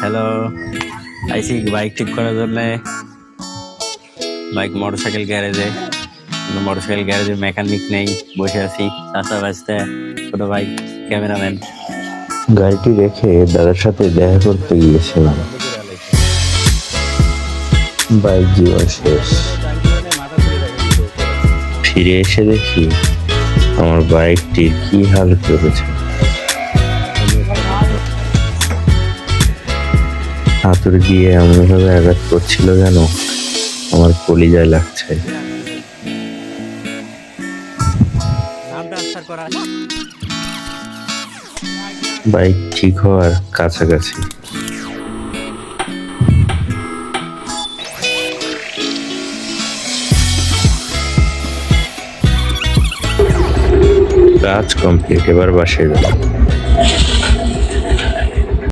Hello, আইসি bike ঠিক করার জন্য। বাইক মোটরসাইকেল গ্যারেজে, কিন্তু মোটরসাইকেল গ্যারেজে মেকানিক নেই, বসে আছি। চাচা বাজতে ছোট ভাই ক্যামেরাম্যান। গাড়িটি রেখে দাদার সাথে দেখা করতে গিয়েছিলাম। বাইক জীবন শেষ। ফিরে এসে দেখি আমার বাইকটির কি হাল করেছে। হাতুড়ি দিয়ে এমনভাবে আঘাত করছিল যেন আমার কলিজায় লাগছে। বাইক ঠিক হওয়ার কাছাকাছি। কাজ কমপ্লিট, এবার বাসায় যাব।